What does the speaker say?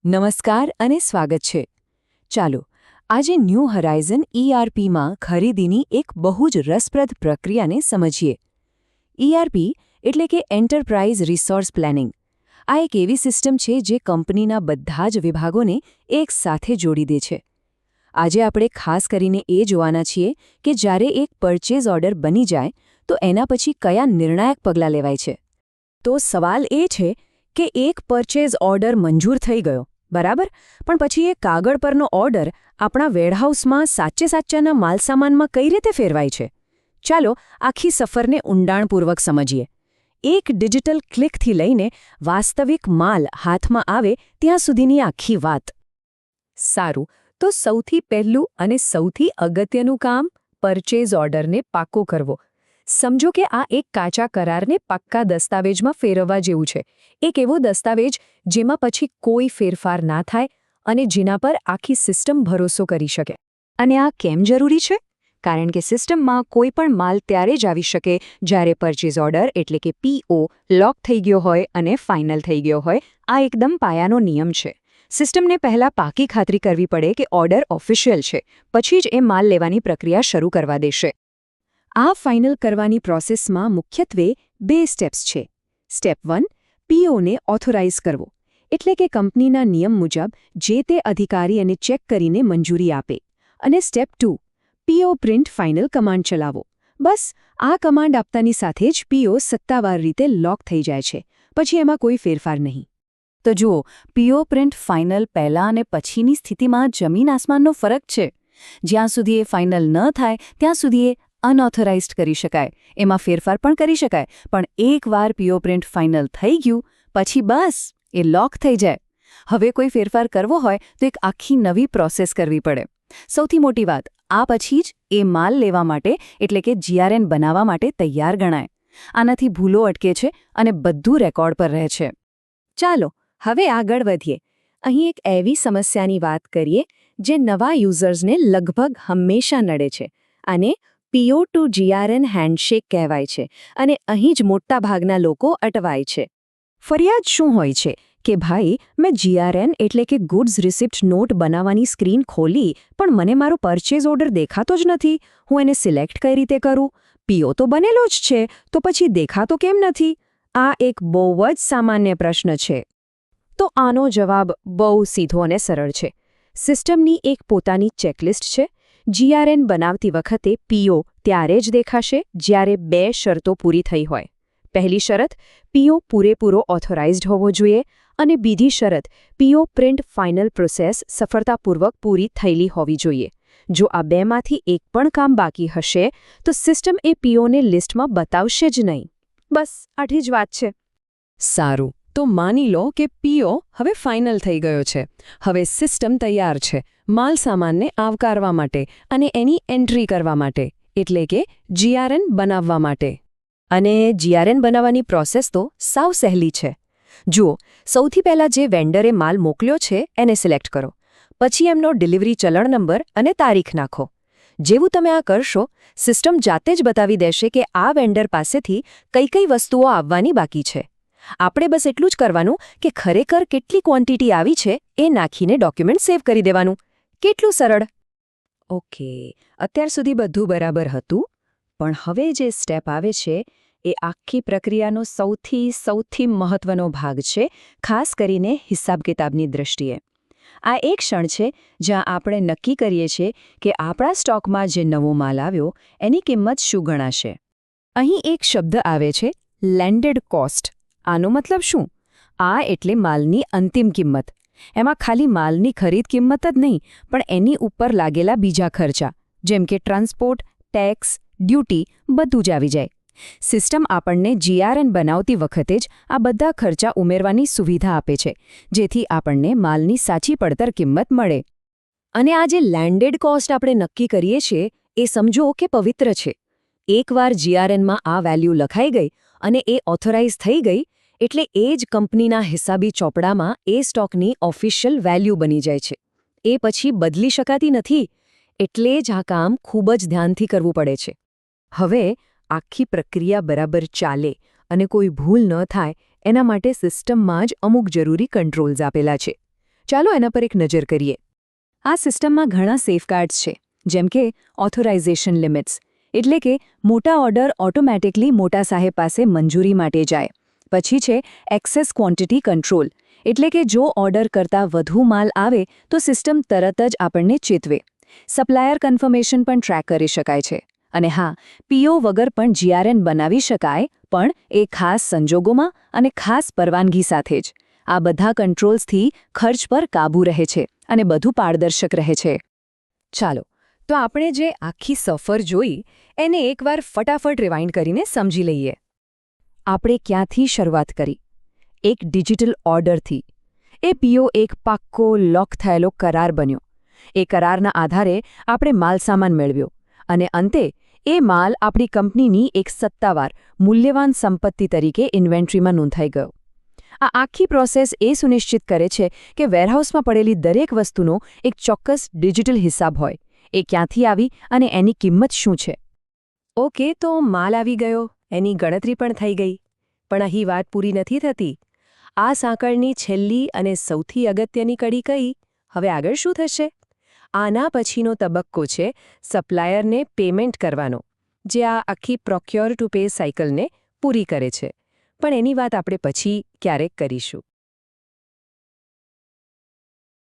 નમસ્કાર અને સ્વાગત છે. ચાલો આજે ન્યૂ હરાઇઝન ERPમાં ખરીદીની એક બહુ જ રસપ્રદ પ્રક્રિયાને સમજીએ. ERP એટલે કે એન્ટરપ્રાઇઝ રિસોર્સ પ્લાનિંગ. આ એક એવી સિસ્ટમ છે જે કંપનીના બધા જ વિભાગોને એક સાથે જોડી દે છે. આજે આપણે ખાસ કરીને એ જોવાના છીએ કે જ્યારે એક પરચેઝ ઓર્ડર બની જાય તો એના પછી કયા નિર્ણાયક પગલાં લેવાય છે. તો સવાલ એ છે કે એક પરચેઝ ઓર્ડર મંજૂર થઈ ગયો, બરાબર, પણ પછી એ કાગળ પરનો ઓર્ડર આપણા વેરહાઉસમાં સાચેના માલસામાનમાં કઈ રીતે ફેરવાય છે? ચાલો આખી સફરને ઊંડાણપૂર્વક સમજીએ. એક ડિજિટલ ક્લિકથી લઈને વાસ્તવિક માલ હાથમાં આવે ત્યાં સુધીની આખી વાત. સારું, તો સૌથી પહેલું અને સૌથી અગત્યનું કામ પરચેઝ ઓર્ડરને પાક્કો કરવો. સમજો કે આ એક કાચા કરારને પાક્કા દસ્તાવેજમાં ફેરવવા જેવું છે. એક એવો દસ્તાવેજ જેમાં પછી કોઈ ફેરફાર ના થાય અને જેના પર આખી સિસ્ટમ ભરોસો કરી શકે. અને આ કેમ જરૂરી છે? કારણ કે સિસ્ટમમાં કોઈ પણ માલ ત્યારે જ આવી શકે જ્યારે પરચેઝ ઓર્ડર એટલે કે PO લોક થઈ ગયો હોય અને ફાઇનલ થઈ ગયો હોય. આ એકદમ પાયાનો નિયમ છે. સિસ્ટમને પહેલાં પાકી ખાતરી કરવી પડે કે ઓર્ડર ઓફિશિયલ છે, પછી જ એ માલ લેવાની પ્રક્રિયા શરૂ કરવા દેશે. આ ફાઇનલ કરવાની પ્રોસેસમાં મુખ્યત્વે 2 સ્ટેપ્સ છે. સ્ટેપ 1, POને ઓથોરાઇઝ કરવો, એટલે કે કંપનીના નિયમ મુજબ જે તે અધિકારી એને ચેક કરીને મંજૂરી આપે. અને step 2, PO print final command ચલાવો. બસ આ કમાન્ડ આપતાની સાથે જ PO સત્તાવાર રીતે લોક થઈ જાય છે, પછી એમાં કોઈ ફેરફાર નહીં. તો જુઓ, PO પ્રિન્ટ ફાઇનલ પહેલાં અને પછીની સ્થિતિમાં જમીન આસમાનનો ફરક છે. જ્યાં સુધી એ ફાઇનલ ન થાય ત્યાં સુધી એ અનઓથોરાઇઝ્ડ કરી શકાય, એમાં ફેરફાર પણ કરી શકાય, પણ એકવાર PO પ્રિન્ટ ફાઇનલ થઈ ગયું પછી બસ એ લોક થઈ જાય. હવે કોઈ ફેરફાર કરવો હોય તો એક આખી નવી પ્રોસેસ કરવી પડે. સૌથી મોટી વાત, આ પછી જ એ માલ લેવા માટે એટલે કે GRN બનાવવા માટે તૈયાર ગણાય. આનાથી ભૂલો અટકે છે અને બધું રેકોર્ડ પર રહે છે. ચાલો હવે આગળ વધીએ. અહીં એક એવી સમસ્યાની વાત કરીએ જે નવા યુઝર્સને લગભગ હંમેશા નડે છે. અને PO ટુ GRN હેન્ડશેક કહેવાય છે, અને અહીં જ મોટાભાગના લોકો અટવાય છે. ફરિયાદ શું હોય છે કે ભાઈ, મેં GRN એટલે કે ગુડ્સ રિસિપ્ટ નોટ બનાવવાની સ્ક્રીન ખોલી, પણ મને મારો પરચેઝ ઓર્ડર દેખાતો જ નથી. હું એને સિલેક્ટ કઈ રીતે કરું? PO તો બનેલો જ છે, તો પછી દેખાતો કેમ નથી? આ એક બહુ જ સામાન્ય પ્રશ્ન છે. તો આનો જવાબ બહુ સીધો અને સરળ છે. સિસ્ટમની એક પોતાની ચેકલિસ્ટ છે. GRN બનાવતી વખતે PO ત્યારે જ દેખાશે જ્યારે 2 શરતો પૂરી થઈ હોય. પહેલી શરત, PO પૂરેપૂરો ઓથોરાઇઝ્ડ હોવો જોઈએ, અને બીજી શરત, PO પ્રિન્ટ ફાઇનલ પ્રોસેસ સફળતાપૂર્વક પૂરી થયેલી હોવી જોઈએ. જો આ બેમાંથી એક પણ કામ બાકી હશે તો સિસ્ટમ એ POને લિસ્ટમાં બતાવશે જ નહીં. બસ આટલી જ વાત છે. સારું, તો માની લો કે PO હવે ફાઇનલ થઈ ગયો છે. હવે સિસ્ટમ તૈયાર છે માલ સામાનને આવકારવા માટે અને એની એન્ટ્રી કરવા માટે, એટલે કે GRN બનાવવા માટે. અને GRN બનાવવાની પ્રોસેસ તો સાવ સહેલી છે. જુઓ, સૌથી પહેલાં જે વેન્ડરે માલ મોકલ્યો છે એને સિલેક્ટ કરો. પછી એમનો ડિલિવરી ચલણ નંબર અને તારીખ નાખો. જેવું તમે આ કરશો, સિસ્ટમ જાતે જ બતાવી દેશે કે આ વેન્ડર પાસેથી કઈ કઈ વસ્તુઓ આવવાની બાકી છે. આપણે બસ એટલું જ કરવાનું કે ખરેખર કેટલી ક્વોન્ટિટી આવી છે એ નાખીને ડોક્યુમેન્ટ સેવ કરી દેવાનું. કેટલું સરળ! ઓકે, અત્યાર સુધી બધું બરાબર હતું, પણ હવે જે સ્ટેપ આવે છે એ આખી પ્રક્રિયાનો સૌથી મહત્વનો ભાગ છે, ખાસ કરીને હિસાબ કિતાબની દૃષ્ટિએ. આ એક ક્ષણ છે જ્યાં આપણે નક્કી કરીએ છીએ કે આપણા સ્ટોકમાં જે નવો માલ આવ્યો એની કિંમત શું ગણાશે. અહીં એક શબ્દ આવે છે, લેન્ડેડ કોસ્ટ. આનો મતલબ શું? આ એટલે માલની અંતિમ કિંમત. એમાં ખાલી માલની ખરીદ કિંમત જ નહીં, પણ એની ઉપર લાગેલા બીજા ખર્ચા, જેમ કે ટ્રાન્સપોર્ટ, ટેક્સ, ડ્યુટી, બધું જ આવી જાય. સિસ્ટમ આપણને GRN બનાવતી વખતે જ આ બધા ખર્ચા ઉમેરવાની સુવિધા આપે છે, જેથી આપણને માલની સાચી પડતર કિંમત મળે. અને આ જે લેન્ડેડ કોસ્ટ આપણે નક્કી કરીએ છીએ એ સમજો કે પવિત્ર છે. એકવાર GRNમાં આ વેલ્યુ લખાઈ ગઈ અને એ ઓથોરાઇઝ થઈ ગઈ એટલે એ જ કંપનીના હિસાબી ચોપડામાં એ સ્ટોકની ઓફિશિયલ વેલ્યુ બની જાય છે. એ પછી બદલી શકાતી નથી. એટલે જ આ કામ ખૂબ જ ધ્યાનથી કરવું પડે છે. હવે આખી પ્રક્રિયા બરાબર ચાલે અને કોઈ ભૂલ ન થાય એના માટે સિસ્ટમમાં જ અમુક જરૂરી કંટ્રોલ્સ આપેલા છે. ચાલો એના પર એક નજર કરીએ. આ સિસ્ટમમાં ઘણા સેફગાર્ડ્સ છે, જેમ કે ઓથોરાઇઝેશન લિમિટ્સ, એટલે કે મોટા ઓર્ડર ઓટોમેટિકલી મોટા સાહેબ પાસે મંજૂરી માટે જાય. પછી છે એક્સેસ ક્વોન્ટિટી કંટ્રોલ, એટલે કે જો ઓર્ડર કરતાં વધુ માલ આવે તો સિસ્ટમ તરત જ આપણને ચેતવે. સપ્લાયર કન્ફર્મેશન પણ ટ્રેક કરી શકાય છે. અને હા, પીઓ વગર પણ જીઆરએન બનાવી શકાય, પણ એ ખાસ સંજોગોમાં અને ખાસ પરવાનગી સાથે જ. આ બધા કંટ્રોલ્સથી ખર્ચ પર કાબૂ રહે છે અને બધું પારદર્શક રહે છે. ચાલો, તો આપણે જે આખી સફર જોઈ એને એકવાર ફટાફટ રિવાઇન્ડ કરીને સમજી લઈએ. આપણે ક્યાંથી શરૂઆત કરી? એક ડિજિટલ ઓર્ડરથી. એ પીઓ એક પાક્કો લોક થયેલો કરાર બન્યો. એ કરારના આધારે આપણે માલસામાન મેળવ્યો અને અંતે એ માલ આપણી કંપનીની એક સત્તાવાર, મૂલ્યવાન સંપત્તિ તરીકે ઇન્વેન્ટરીમાં નોંધાઈ ગયો. આ આખી પ્રોસેસ એ સુનિશ્ચિત કરે છે કે વેરહાઉસમાં પડેલી દરેક વસ્તુનો એક ચોક્કસ ડિજિટલ હિસાબ હોય, એ ક્યાંથી આવી અને એની કિંમત શું છે. ઓકે, તો માલ આવી ગયો, એની ગણતરી પણ થઈ ગઈ. પણ અહીં વાત પૂરી નથી થતી. આ સાંકળની છેલ્લી અને સૌથી અગત્યની કડી કઈ? હવે આગળ શું થશે? આના પછીનો તબક્કો છે સપ્લાયરને પેમેન્ટ કરવાનો, જે આ આખી પ્રોક્યોર ટુ પે સાયકલને પૂરી કરે છે. પણ એની વાત આપણે પછી ક્યારેક કરીશું.